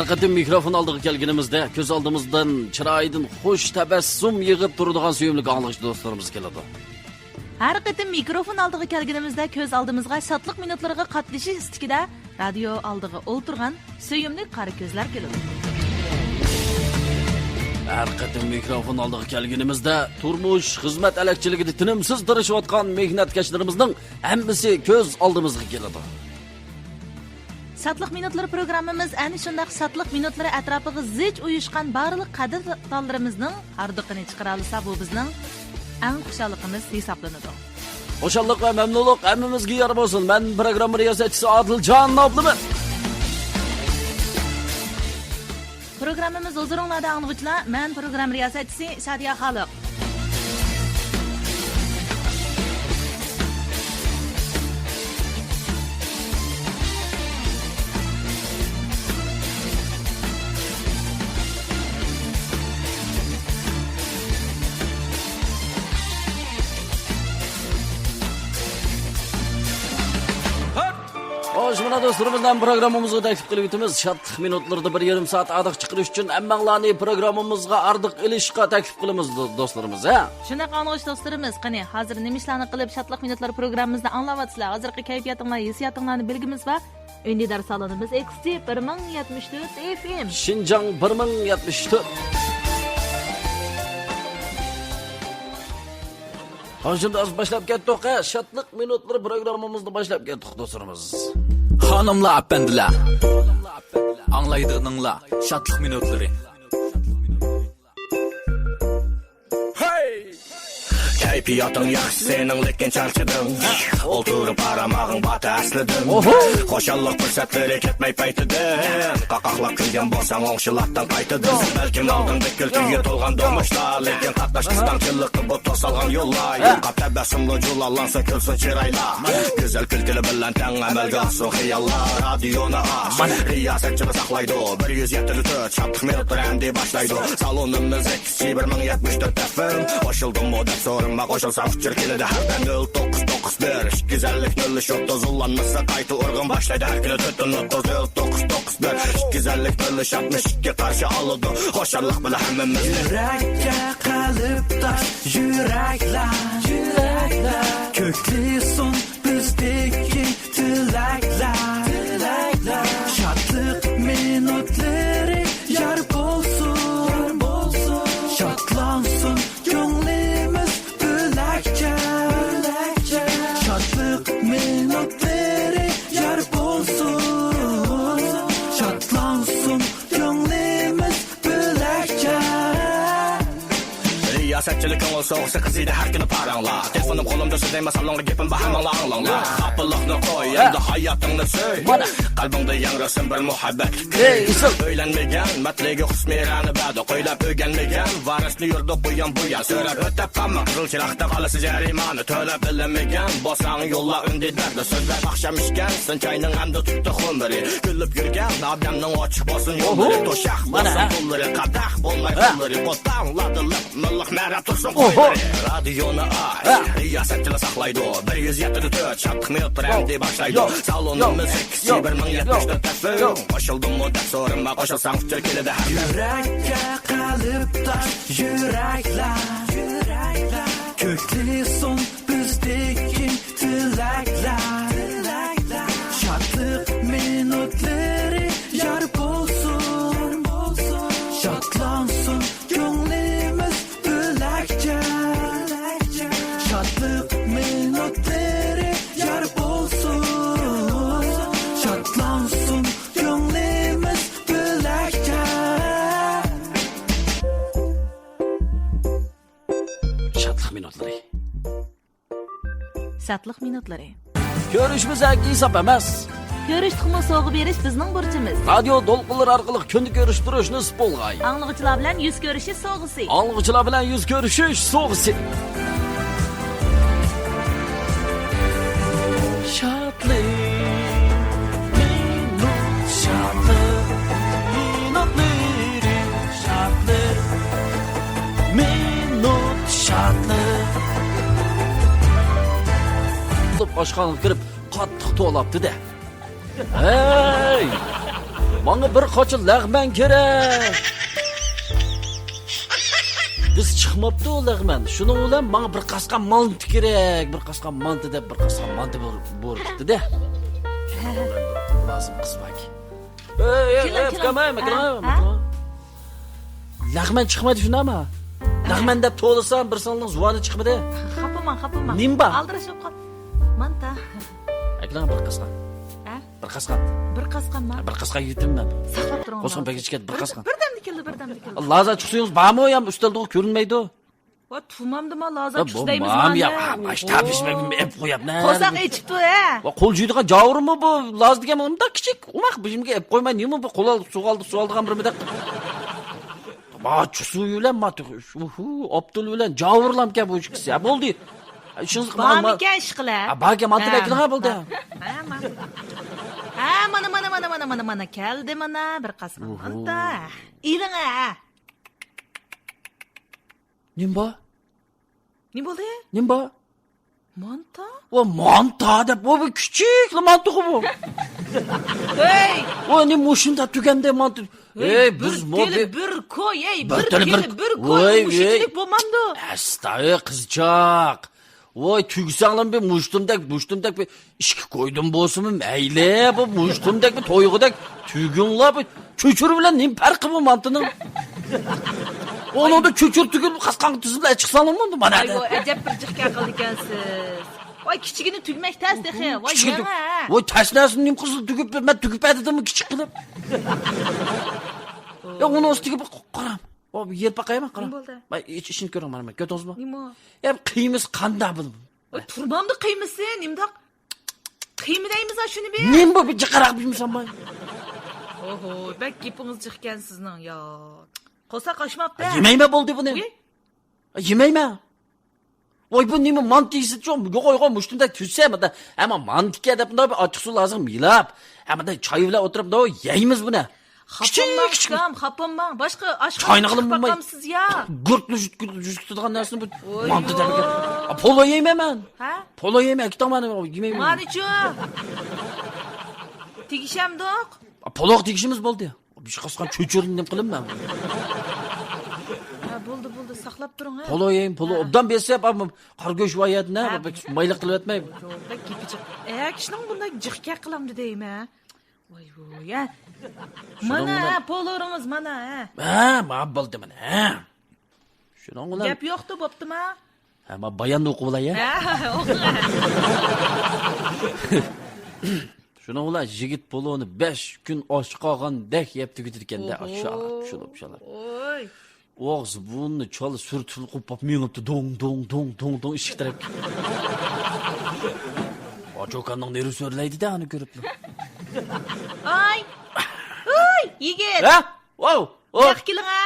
Her qatim mikrofon aldığı kelginimizde göz aldığımızdan çıraydan hoş tebessüm yığıp durduğun suyumluk anlayışlı dostlarımız keladi. Her qatim mikrofon aldığı kelginimizde göz aldığımızga şatlık minutlarına qatnaşış istikide radyo aldığı olturgan suyumluk qara gözler keladi. Her qatim mikrofon aldığı kelginimizde turmuş hizmet elekçiligini tinimsiz tırışıvatkan mehnatkeşlerimizden hemmisi göz aldığımızga keladi. Şatlık minutları programımız en şundaq şatlık minutları etrafıga zich uyuşkan barlıq qadir tallarımızның hardıqını çıqaralısa bu bizning en xuşallıqımız hesaplanıdı. Hoşallık ve memnunluk hemmimizge yar bolsun. Ben program riyasetçisi Adilcan Nablıman. Programımız huzurunlarda anlıqçılar. Ben program riyasetçisi Şadiya Xalıq. Hoş buna dostlarımızdan programımızı teklif qilib o'tamiz. Şatlık minutlarda bir yarım saat adiq chiqarish uchun emmanglarni programmamizga ardiq ilishqa taklif qilamiz dostlarimiz, ha? Shunday qanıqış dostlarımız, qani hozir nima ishlarni qilib Şatlık minutları programımızda anglayatsizlar. Hozirgi kayfiyatinglar, hissiyatinglarni bilgimiz va Öndidar salonimiz XT 1074 FM. Şinjan 1074. Şimdi az başlap ketdik, ha? Şatlık minutları programımızda başlap ketdik dostlarımız. Hanımlar, efendiler. Anlaydığınızla şatlık minutları. Kayfiyatın yaxşı senin lekin charchadın. Oturup paramağın batı asladın. Qo'shalliq fursatları ketmay paytidin. Qaqaqlab kulgan bo'lsang o'ngshilaqdan qaytidin. Balkim oldinda kulkiga to'lgan do'mishlar, lekin qatnashqistamchilikqa bu to'salgan yo'llar. Yo'qab tabassumli julalansa kulsin chiroylar. Go'zal kulkili bilan tang amalga oshsin xiyollar. Radioni aç, riyosatchini saqlaydi. 174 şatlık minutlar endi boshlaydi. Salonimiz XT 1074 FM. Qo'shildim model so'rinma qo'shilsam fikr keladi hardan 0991 güzellik 0330 uzlanmasa qayta urg'un boshlaydi har kuni 0991 güzellik 0362 qarshi oladi xo'shalliq bilan hammamiz yurakka qalb tosh yuraklar ko'klisin bizdeki tilaklar şatlık minutları yar bolsun şatlansın gönlümüz bülekçe şatlık minutları yar bolsun şatlansın gönlümüz bülekçe. Riyasetçilikin olsa olsa kızıydı her günü paranla. Telefonum kolumda söyleyme salonga gepim bahamanla anlanla. Kapılıkını koy hem de hayatını söy. Kalbimde yangrasın bir muhabbet. Öylenmegen, metlegi husmirani bado. Koylap ögenmegen, varisni yurdu buyan buyan. Söylep ötep kalma, kızıl çıraqta kalısı jarimanı. Tölep bilemegen, bosan yolla ündidlerdi. Sözler akşam işken, sen çayının hem de tuttu humri. Gülüp yürgen, adamның açık bolsun yolları. Toşak bolsun pulları, kadah bolmay pulları. Botanladılık, mıllık mera tursun koyları. Radionu aç, riyasetçini saqlaydı. 174 şatlık minutlar endi başlaydı. Salonumuz XT 1074 FM. Qo'shildim model so'rinma qo'shilsam fikr keladi har yurakka qalb tosh yuraklar ko'klisin bizdeki tilaklar şatlık minutları yar bolsun şatlansın gönlümüz bülekçe şatlık minutları yar bolsun şatlansın gönlümüz bülekçe. Şatlık minutları. Şatlık minutları. Görüşümüz hesap emas. Görüşdükmi soğuk beriş bizning burchimiz. Radio dolqinlar orqali kunlik görüştirish nasib bo'lg'ay. Anlıqçılar bilan yüz görüşü soğusi. Anlıqçılar bilan yüz görüşüş so'g'isi. Şatlık minut şatlık minutları şatlık minut şatlık. Oshxonaga kirib qattiq to'labdi-da. Hey! Bana bir qochi lag'man kerak. Biz chiqmabdi o lag'man. Shuning bilan menga bir qasqa mant kerak. Bir qasqa mant deb bir qasqa mant bo'ribdi-da. Lazım qizbak. Kamay. Lag'man chiqmadi shunami? Lag'man deb to'g'risam bir sonning zuvoni chiqmadi. Xapaman. Nimba? Aldirishib qol. Manta. Aklan bir qasqa. Ha? Bir qasqa. Bir qasqanma. Bir qasqa yutimman. Saqlab turing. Qo'shin pagichga bir qasqa. Birdamda keldi. Laza chiqsangiz bormi ham ustalda ko'rinmaydi. Va tumamdimi laza chiqdaymiz Mam ya, mana. mashtab ishmagim ep qo'yapman. Qo'saq echibdi, ha. Va qo'l juydigan javurmi bu? Laz degan unda kichik, umaq bizimga ep qo'ymay, nima bu qo'l olib suvaldigan birmida. Ma chusu bilan matu. Abdul bilan javurlam ka bu ikkisi. Bo'ldi. Ishimiz Bamikan ishqilar. Baga mantiraklar bo'ldi. Ha, mana keldi mana bir qasqa manta. Iling ha. Nimba? Ne bo'ldi? Nimba? Manta? O manta deb bu kichik manta bu. Hey! O ne mushunda tuganda manta. Ey biz mobi bir koy, bir koy. Voy, Mushuklik bo'lmamdi. Astay qizchaq. Voy tugsanglam bir mushtumdak bir ishga qo'ydim bo'lsimi mayli bu mushtumdak bir to'yg'idak tugunlab cho'chur bilan nim farqi bu mantining. Onu da cho'chur tugul qasqan tuzlar chiqsanmi mana. Voy ajab bir jiqqa qildi ekansiz. Voy kichigini tugmak tasdiqi. Voy yana. Voy tasnasin nim qizil tugib men tugib adimmi kichik qilib. Ya onu ostiga bir qaram. O yer paqayman qaram. Voy ishini ko'raman men. Ko'rdingizmi? Nima? Ya qiymis qanday bu? Voy turmamdi qiymisi, nimdoq? Qiymidaymiz ha shuni ber. Nim bu bir jiqaraq bilmisan boy. Oho, bak gepingiz chiqqan sizning yo. Qo'saq oshmabdi. Yemayma bo'ldi buni. Yemayma. Voy bu nima mantisi cho'm? Yo'q, mushtumda tushsamada, ama mantika deb bunday bir ochiq suv lazım milab. Hamda choy bilan o'tirib da yeymiz buni. Xapaman. Boshqa oshqovoq choyni qilib boqamsiz ya. Gurtli jutadigan narsani bu manta deb. Polo yeymayman. Ha? Polo yeyman, ikki tomoni yemayman. Manichu. Tegishamdoq. Poloq tegishimiz bo'ldi. Bir şey qasqan cho'churni nim qilinman. Ha, bo'ldi, saqlab turing ha. Polo yeyim, polo obdan bersa, qargo'sh voyatni, mayliq qilib etmay. Bak kepichiq. Kishining bunday jiqqa qilamdi deymi? Voy, ya. Mana polorimiz mana ha. Ma bo'ldi mana. Ha. Shuning bilan Gap yo'qdi, bo'ptimi? Ha, men bayanni o'qib olay ya. Ha, o'qi. Şuna ulan jigit polonu 5 gün osh qolgandek yeb tugidir ekanda. Aşağı. Oy. Og'zi bunni chol surtul qopib mengibdi dong ishik taraf. Ojokanning neri so'rlaydi-da uni ko'rib. Ay, yigit. Ha? Wow. Yaqiling ha.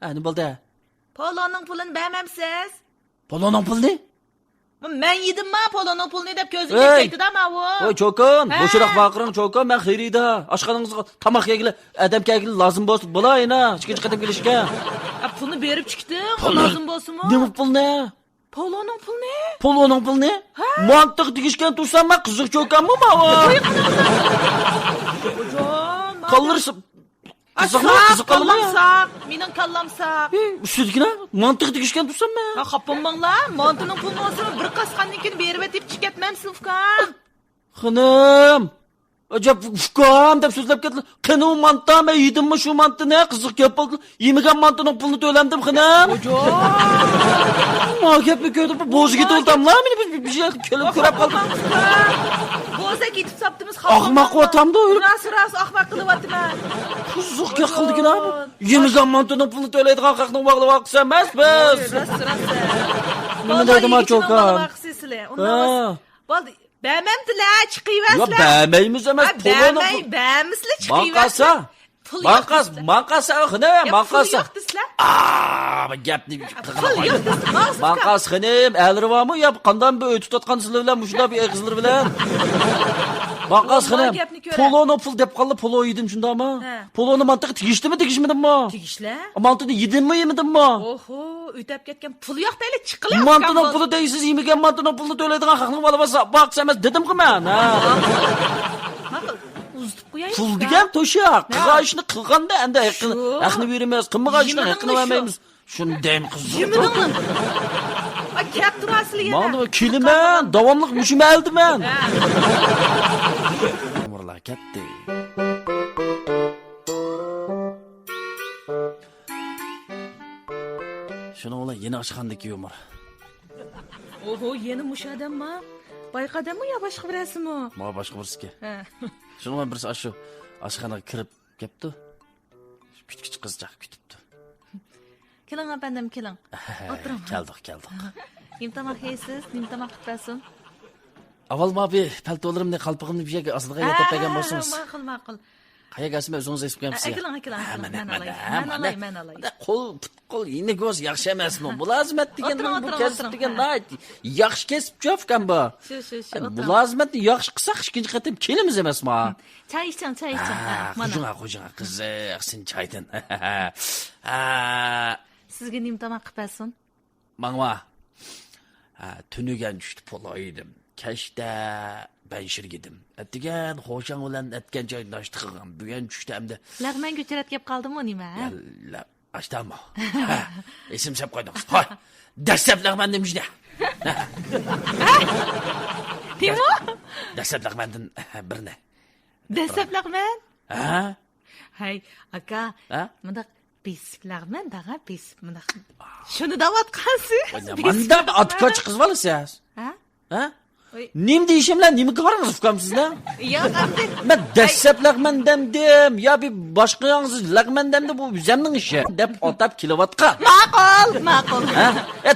Ha, nima bo'ldi? Poloning pulini bermamsiz? Poloning pulini? Men yedimmi poloning pulini deb ko'zingga tegdi-da bu. Voy cho'kon, bo'shroq baqiring cho'kon, men xayrida. Oshxonangizga tamoq yegili, adam kelgili lozim bo'lsa bo'layina, ikkinchi qadam kelishga. Pulni berib chiqdim, lozim bo'lsinmi? Nima pulni? Poloning pulni? Poloning pulni? Mantiq tegishgan tursam men qiziq cho'kanmi bu? Jon, Qoldirsa qiziq qallamsa, mening qallamsa. Ushdigina mantiq tegishgan tursam men. Ha, xapamanglar, mantining pulini olsa bir qasqannikini berib etib chiqatmamsiz ukam. Xonim. Acaba fukam deb so'zlab ketdi. Qani manta men yedimmi shu mantini? Qiziq gap bo'ldi. Yemagan mantining pulini to'landim xonim. Ma gapni ko'rib bo'ziga to'ldimlar. Meni bir şey kelib ko'rib qoldim. Bo'za ketib saptimiz Ahmoq otamda o'lib. Ras ahmoq qilyaptiman. Qiziqga qildikina bu. Yemagan mantining pulini to'laydigan haqni bog'lab olsa emas biz. Ras. Nima deydi ma cho'ka? Bo'ldi. Bermamdilar, chiqiyversizlar. Yo'q, bermaymiz emas, pulini. Bermisizlar, chiqiyversizlar. Manqasa, xonim, manqasa. Yo'q sizlar. Bu gapni Pul yo'q sizlar. Manqas xonim, alirvami yo qandan bu o'tib tutgan sizlar bilan, mushunda bir qizlar bilan. Manqas xonim. Poloni pul deb qoldi, polo yedim shundami? Poloni mantiq tegishdimi, tegishmadimmi? Tegishlar. Mantini yedimmi, yemedimmi? Oho, o'tib ketgan pul yo'q deyli, chiqilib. Mantining puli deysiz, yemagan mantining pulini to'laydigan haqni olib olsa, boqsa emas dedim-ku men. Ha. Maqul, uzitib qo'yaylik. Pul degan to'shaq. Qilgan ishni qilganda endi haqni beramiz, qilmagan ishni haqini vermaymiz. Shuni deyim qizim. Jimidingmi? Kap turasizlar yana. Mana keliman, davomliq mushimaldiman. Umrlar ketdi. Shuni ola yeni ochgandagi yumor. Oho, yeni mushadammi? Bayqadammi yo boshqa birasimi? Ma boshqa birisiga. Ha. Shuni men birisi shu oshxonaga kirib kelibdi. Küçük qizchaq kutibdi. Keling apandim, keling. O'tiring. Keldik. Nimtamoq yeysiz? Nimtamoq qilasiz? Avval mabi paltolarimni, qalpog'imni bir yerga aslida yetib bo'lsangiz. Ma'qul. Qayerga asma o'zingiz aytib qo'yamsiz. Keling. Men olay. Qo'l yine ko'z yaxshi emasmi? Mulozimat degan bu kasb degan yaxshi kasb jo'fkan bu. Shu. Mulozimatni yaxshi qilsak ikkinchi qatim kelimiz emasmi? Choy iching. Mana. Qo'ying qiziq, sen choydan. Sizga nimtamoq qilpasin? Mangma. Tunigan tushdi polaydim. Kashda ben shirgidim. Atgan xo'shan bilan atgan joyda noshta qilgan. Bugun tushdi hamda. Lag'man ko'charat kelib qoldimmi nima? Ashtami. Esim sap qo'ydingiz. Hoy. Dastlab lag'man demishda. Nima? Dastlab lag'mandan birni. Dastlab lag'man? Ha? Hay, aka. Ha? Bunda pesip lag'man, daga pesip bunda. Shuni da'vat qilasiz. Manda otkoch qiz bolasiz. Ha? Nim deyishim bilan nima qilaringiz ukamsizlar? Yo'q, endi. Men dastlab lag'man demdim. Yo bir boshqa yong'siz lag'man demdi bu bizamning ishi deb otab kilovatqa. Ma'qul. Ha?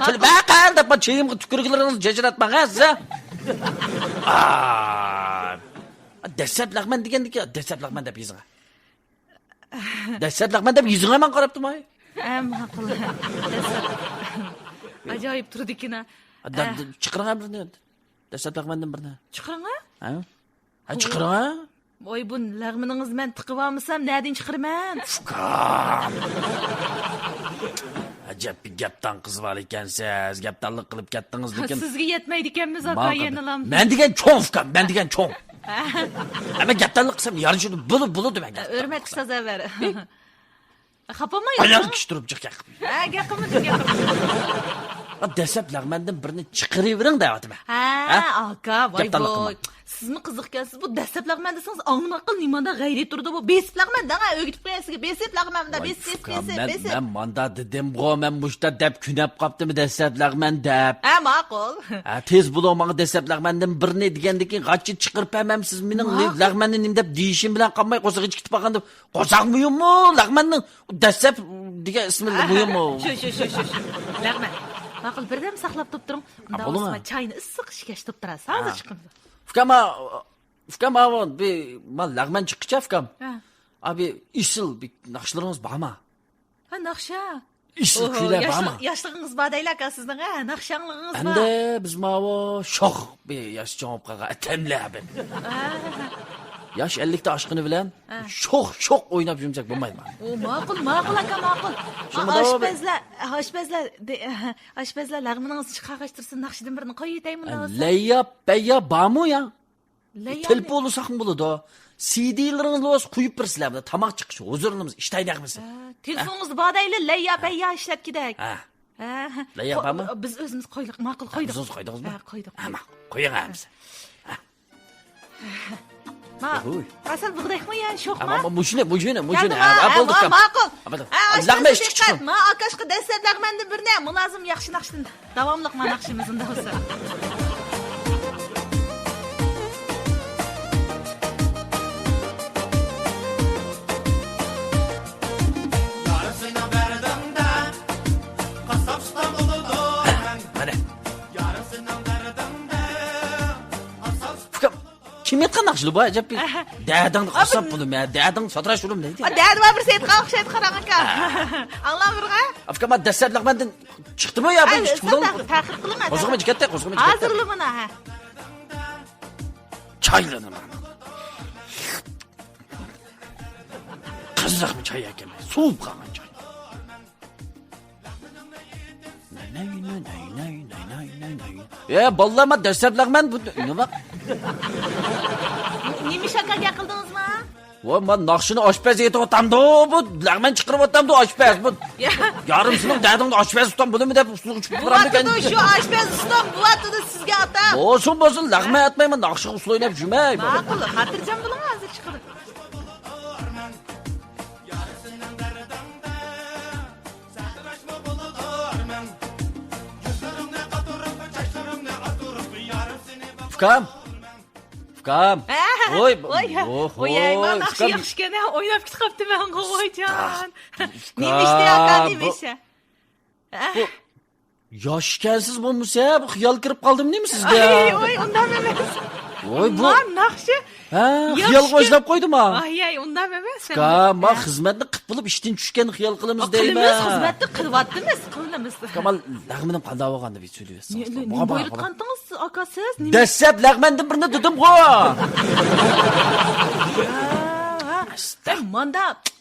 Til baqal deb cheyimga tukurgilaringizni jajratmag'asiz. Dastlab lag'man degandiki, dastlab lag'man deb yizing'a. Dastlab lag'man deb yizing'a men qarabdim ay. Ma'qul. Ajoyib turdikina. Chiqirgan birni. Dastlab lag'mandan birni. Chiqirma? Ha, chiqirma? Voy bu lag'miningiz men tiqib olmasam, nereden chiqirman? Fukam. Ajab bir gapdan qiz bor ekansiz. Gapdanlik qilib ketdingiz lekin. Sizga yetmaydi ekanmiz aka yenilam. Men degan cho'ng fukam, men degan cho'ng. Ama gapdanlik qilsam yarın shuni bulu demak. Hurmat qilsazaver. Xapamaysiz? Ayol kishi turib chiqaq. Gapimni. Dastlab lag'mandan birini chiqaravering deyapman. Aka, voy. Sizmi qiziq ekansiz bu dastlab lag'man desangiz aql nimada g'ayrat turdi bu besib lag'man da o'gitib qo'yasiz sizga besib lag'manda besib. Men manda dedim bu men mushta deb kunab qopdimi dastlab lag'man deb. Ma'qul. Tez bo'lmag'i dastlab lag'mandan birini degandan keyin g'achchi chiqirib hamsiz mening lag'manni nim deb deyishim bilan qolmay qo'saq ichib ketib qo'saq muyimmi lag'manning dastlab degan ismi muyimmi? Shu. Lag'man. Ma'qul birdam saqlab turib turing. Unda o'sma choyni issiq ishkashtirib turasiz. Hozir chiqamiz. Fukam avon bir mal lag'man chiqqicha fukam. Abi isil bir naqshlarimiz bormi? Ha, naqsha. Isil kuylar bormi? Yoshligingiz bodaylar aka sizning, naqshanligingiz bor. Endi biz mavo shoh bir yosh javob qilgan atamlar. Yosh 50 ta oshqini bilan shoh o'ynab yumsak bo'lmaydi. Ma'qul aka, ma'qul. Oshpazlar lag'miningizni chiqarishtirsin, naqshidan birini qo'yib yetaymi lazim. Layya bormi ya? Telefon olsaqmi bo'ladi. CD-laringizni qo'yib birsizlar, tamoq chiqishi, huzurimiz ishlaydaqmiz. Telefoningiz bodayli layya ishlab kerak. Layya bormi? Biz o'zimiz qo'ydik, ma'qul qo'ydik. Siz qo'ydingizmi? Qo'ydik. Qo'yamiz. Asal bug'doymi ya, sho'xmi? Ama mujina. Ma'qul. Lag'man ish chiqsin. Ma akashqa dastlab lag'mandan birni mulozim yaxshi naqshdan. Davomliq ma naqshimizda bo'lsa. Kim etgan naqshli bu ajab bir dadangni qasab bulim ya. Dadang sotrash ulim deydi. Dadam bir sayt qalqishaydi qarang aka. Anglamirga? Afkama dastlab lag'mandan chiqdimi yo bu chiqdimi? Ta'qib qiling. Qo'zg'ama katta. Hozirli mana. Choylanaman. Qiziqmi choy ekan? Suv qolgan choy. Ballama dastlab lag'man bu nima? Nima shaka qildingizmi? Voy, men naqshini oshpaz etyapman-da, bu lag'man chiqaryapman-da oshpaz. Bu yarimsini dadimni oshpaz ustam bo'limi deb ustiga uchib turaman ekan. Buatida shu oshpaz ustam buatida sizga ata. Bo'lsin, lag'man aytmayman, naqshi usul o'ynab yurmay. Ma'qul, xotirjam bo'ling hozir chiqadi. Fukam. Voy, man yaxshi yaxshigina o'ynab ketibman, voyjon. Nimishda aka, nimisha? Yosh ekansiz bo'lmasa, bu xiyol kirib qoldimmi sizga? Voy, undan emas. Voy, bu. Man naqshi. Xiyol qo'shlab qo'ydim-a. Ay, undan emas. Men xizmatni qilib bo'lib ishdan tushgan xiyol qilamiz deyman. Qilamiz, xizmatni qilyapmiz, qilamiz. Kamal, lag'minim qanday bo'lganda deb so'rayapsiz. Nima bo'layotgandingiz, aka siz? Dastlab lag'mandan birini dedim-ku.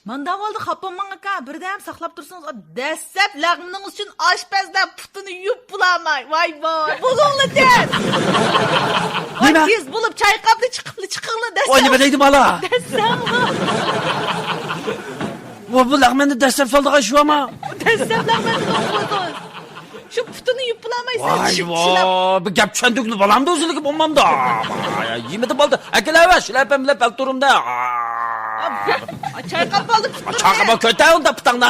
Manda oldi xapaman aka, birdam saqlab tursangiz, dastlab lag'miningiz uchun oshpazdan putini yuvib bulamay. Voy, bo'linglar tez. Voy, tez bo'lib chayqabni chiqinglar dastlab. Voy, nima deydim hala? Dastlab. Voy, bu lag'manni dastlab soldigan shu ama. Dastlab lag'manni qo'ydim. Shu putini yuvib bulamaysan. Voy, bu gap tushundikmi? Balamda o'ziligi bo'lmamda. Yemidi bo'ldi. Akalar, shlapam bilan palturimda. Chayqab oldi putini. Chaqaba ko'tar unda putangni.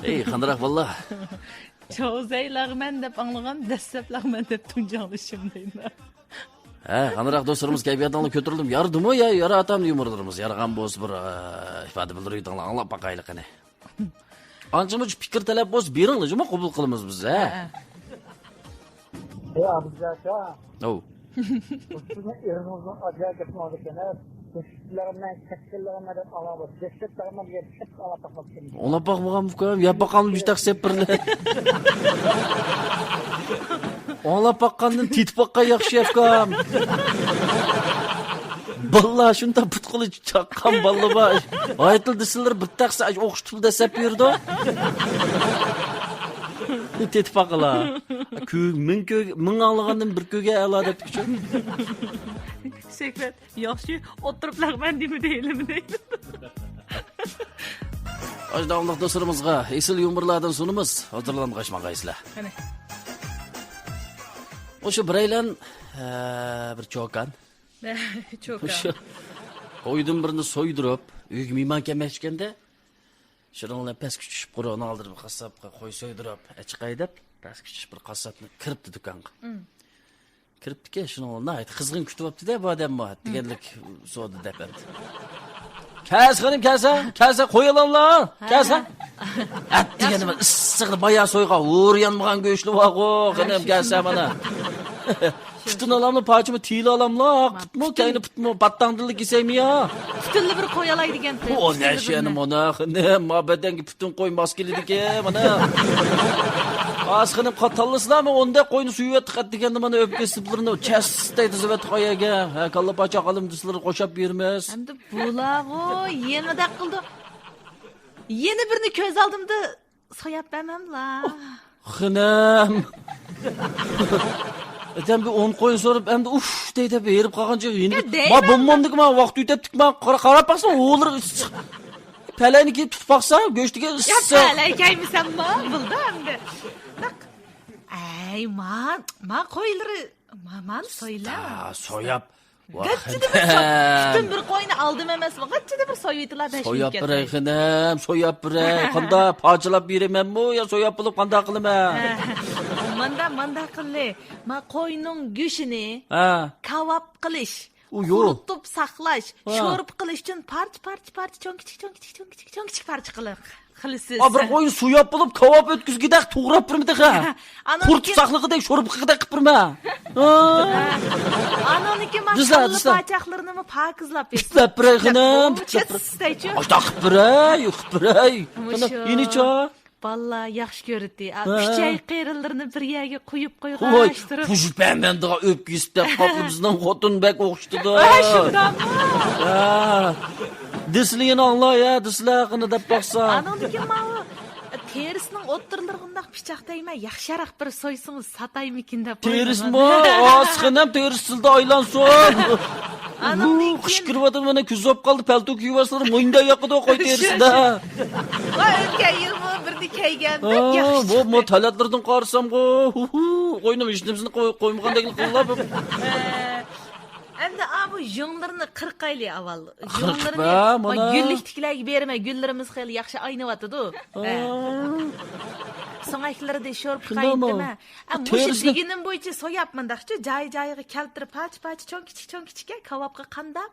Ey, qandaroq vallah. Cho'zay lag'man deb anglagan, dastlab lag'man deb tunjanlishim deydi. Qandaroq do'stlarimiz kayfiyatini ko'tarildim. Yardimi ya, yaratam yumurlarimiz. Yaragan bo'lsa bir ifoda bildiraydilar, anglab baqaylik qani. Ancha-muncha fikr talab bo'lsa, beringlar, juma qabul qilamiz biz, ha. Abduzaka. Oh. Sizning eringizni acayip etmoqdingiz. Sizlardan kattalardan alaba, desteklardan yetişip alapaqmışsınız. Ona bakmağam fukam, ya bakalım bir taksep birle. Ona bakkandan titpaqqa yaxshi fukam. Vallahi şunda putquli chaqqan balla bor. Aytildi sizlar bir taqsa o'qishtul desep yurdi. Titpaqlar. Ming anglagandan bir ko'ga ala deb tushun. Sekret, yaxshi o'tirib lag'man deymi deydi. Ajdavamliq do'stlarimizga esil yumurlardan sunimiz hozirlanib qo'shmaqaysizlar. Qani. O'sha biraylan bir cho'kan. Cho'kan. Qo'ydim birini so'ydirib, uyga mehmon kelmoqchiganda, shirinlar pastga tushib qo'roni oldirib qassobga qo'y so'ydirib, chiqay deb, pastga tushib bir qassobni kiribdi do'konga. Kiribdi-ki, shuni nayt qizg'in kutyapti-da, bu odam bor deganlik so'di deb endi. Kelsa qo'yalanlar, kelsa. Deganim issiqni boya so'yga o'ryanmagan go'shtli bor-ku, qanam kelsa mana. Putun alamla parçamı tiyli alamla, putmu, kayını putmu, battandırlık iseymi ya. Putunlu bir koyalay degen. O ne şeyini mana, ne mabeddenki putun koy maskelidik ya, mana. Asqınım katallısılar mı, onda koyunu suyu tıkat degende mana öpke sıplarını, çesteydi zıvet koyaga. Kalla paça kalım dısları koşap birmez. Hem de bulağı, yeni de kıldı. Yeni birini köz aldımdı, soyap vermem la. Xınam. Etem bir 10 koyun sorup hem de uf deydi berip kalınca yeni. Ma bulmamdık ma vaqt üteptik ma qarab baksan olur. Peleni ki tutup baksa göçtüge ıssa. Ya peleni kaymışsan ma buldu hem de. Bak. Ay ma koyları man soyla. Soyap. Kaççıda bir bütün bir koyunu aldım emez mi? Kaççıda bir soyuydular ben şimdi soyap bırak xinem, soyap bırak. Kanda parçalap biremem mi ya soyap bulup kanda kılım ha. Manda kılı. Ma koyunun güçünü kavap kılış. Uyu. Kurutup saklaş. Şorup kılış için parç çok küçük parça kılır. Kılısız. Bir koyun soyap bulup kavap ötküz gidak tuğrap birmedik ha. Kurtup saklığı şorup gidak kıpırma. Anoniki maşallı paçaklarını mı pakızlap etsin. Pitlap bırak xinem. Çetsteyçi. Aşta kıpıray. Yeni ça. Vallahi yaxşı görüldü. Küçük qeyrillerini bir yerге koyup Oy, koyğaştırıp. bu ben daha öpküsüp kapı bizden xotun bek oxuştu da. Ay şundan. Disliğini anla ya, dislağını da baksan. Anandaki mağı terisinin o'ttirlig'indaq pichoq tegmay yaxshiroq bir so'ysangiz sataymikin deb Teris mi? Asxınam teris sildi aylansın. Qışkırmadım bana küzop kaldı peltok yuvasları moyunda yakıdı o koy terisinde. Voy o'tgan yil bu birni kiygandik yaxshi. Bu talatlardan qarsam go. Qo'ynim ishtimizini qo'ymagandek qilib. Endi bu yonglarni qirqayli avval. Qirqma, mana. Gülliktiklarga bermay, gullarimiz xeyli yaxshi aynyapti-du. So'ngaklarida sho'rp qaydimi? Mush deginim bo'yicha so'yapman-daqchi, joy-joyiga keltirib pach-pach cho'ng kichikka kavobga qandaq,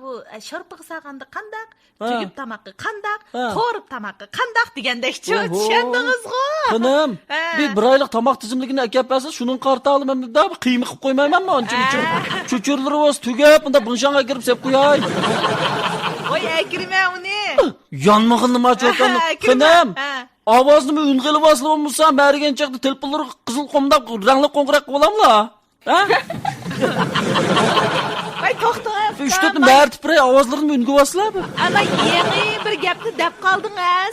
bu sho'rpiga sag'anda qandaq, tugib tamoqqa qandaq, qo'rib tamoqqa qandaq degandekchi, tushundingizmi? Xanım, bir oylik tamoq tizimligini akab bersa, şunun qarta olaman da qiyma qilib qo'ymaymanmi onchim uchun. Cho'churlarimiz tugab, bunda bunshanga kirib sep qo'yay. Voy, akirma uni. Yanmag'in nima cho'kan? Xanım. Ovozni ung'ilib oslab bo'lsam, barigan chaqda telefonlar qizil qomdab rangli qo'ng'iroq bo'lamla. Ha? Voy, to'xta. 3-4 marta ovozlarini unga oslab. Ama yangi bir gapni deb qoldingiz.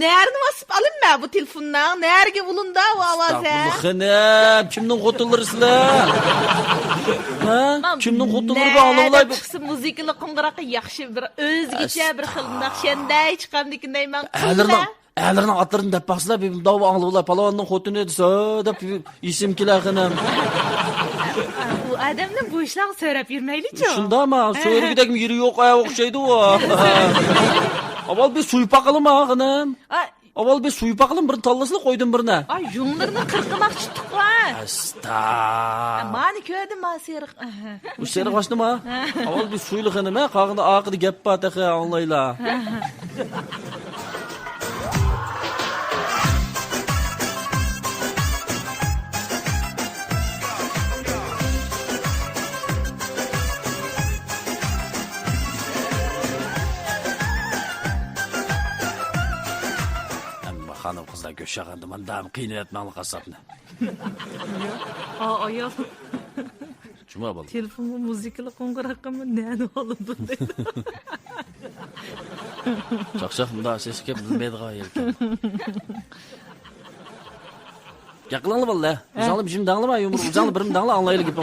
Nerni bosib olinma bu telefondan? Nerga bulunda bu ovoz? Xanım, kimning xotinlari sizlar? Ha? Kimning xotinlari bu olovlay bu? Qism muzikali qo'ng'iroqi yaxshi bir o'zgacha bir xil naqshanday chiqamdikin deyman. Əllərin atlarını da baxsılar, bir dava ağlıqlar, palavanın xotunu edsə, da isim kilər xanım. Bu adamdan bu işler söylep yürmeyli-ço. Şunda ama, söyləyək mi yeri yox, ayağı oxşaydı o. Aval bir suyu bakalım ha xanım. Aval bir suyu bakalım, birini tallasıla koydum birine. Ay, yunlarını qırqımaq çıktık var. Asta. Mani köydüm ha seriq. Bu seriq başlı mı? Aval bir suylu xanım ha, qağında ağıdı gep bataqı anlayla. Hanım kızlar göşağındı, ben daha kıyınetmeli kasapını. Ayol. Cuma balı. Telefonum muzikali qo'ng'iroqqa ne oldu dedi. Çakşak mı daha sesi kep bilmeydi gayet. Yakılanlı valla. Uzanlı şimdi dağılma yumur. Uzanlı birim dağılı anlayılı gibi.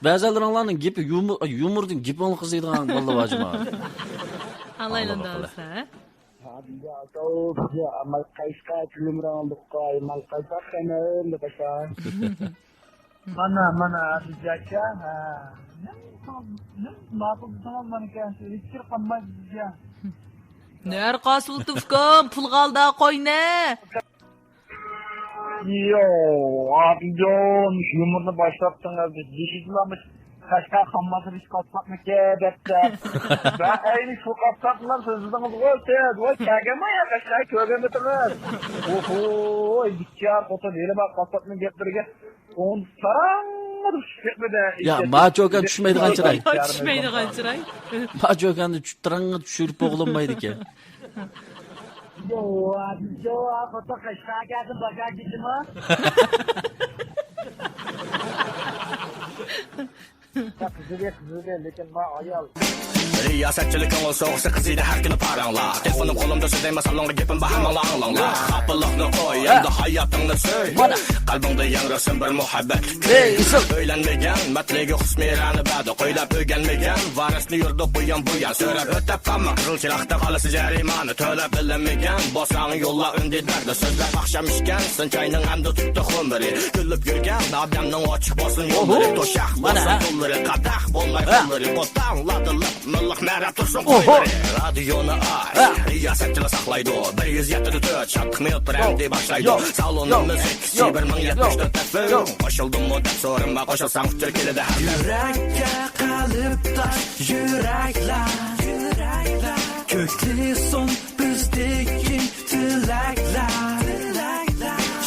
Bazıları anlarının gibi yumurdun gibi onu kızıydı valla bacıma. Anlayılı dağılsa ha? Ya tahu ya amal kaiska belum orang buka amal kaiska kanan depan. Mana dijaja ha. Ne maqul tamam kan ikir qamma dija. Ner qasul tufkan pul qalda qo'yna. Yo, abijon yumurni başlattınız. Dişizlamış. Kaşka kammasını hiç katmak mı ki depte. Ben aynı şu katmaklar sözünüz olsaydı. O kâgeme ya kaşka kögeme tınız. Oho, dikçar kota değil bak katmak mı getirge. On sarangır şekmede. Ya maçokan düşmeydi kançıray. Düşmeydi kançıray. Maçokan da düşürüp oğlanmaydı ki. Yo, kota kaşka geldi bagaj gitme. Kızı lekin ma ayal. Riyasetçilikin olsa oqsa qiziydi har kuni parangla. Telefonim qo'limda so'zlayma salonga gapim bahamala anglangla. Xafalıqni qo'y, endi hayotingni so'y. Qalbingda yangrasin bir muhabbat. O'ylanmagan, matliga husmirani badi qo'ylab o'rganmagan, varisni yurdi qo'ygan bu yan so'rab o'tab qamma. Qizilchiroqda qolasi jarimani to'lab bilmagan, bosang yo'lla undidardi so'zlar baxshamishgan, sinchayning hamda tutdi xumri. Kulib yurgan odamning ochiq bo'lsin yo'llari, to'shaq bo'lsin yo'llari, qadah bo'lmay yo'llari, qo'tanladilib millik mara tursin qo'yri. Radioni aç, riyasetçilik saqlaydi. 174 shattiq metr amdi boshlaydi. Salonimiz 1074 FM. Qo'shildim deb so'rama, qo'shilsam uchir keladi. Yurakka qalb tosh, yuraklar. Ko'kli son bizdek tilaklar.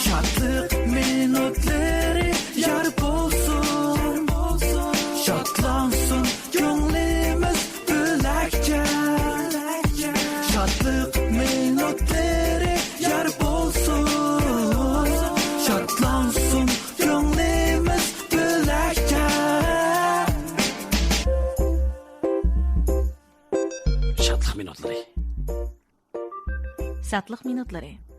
Shodlik minutlari yar bo'lsin. Shodlansin ko'nglimiz bilakcha. Shodlik minutlari yar bo'lsin. Şadlıq minutları.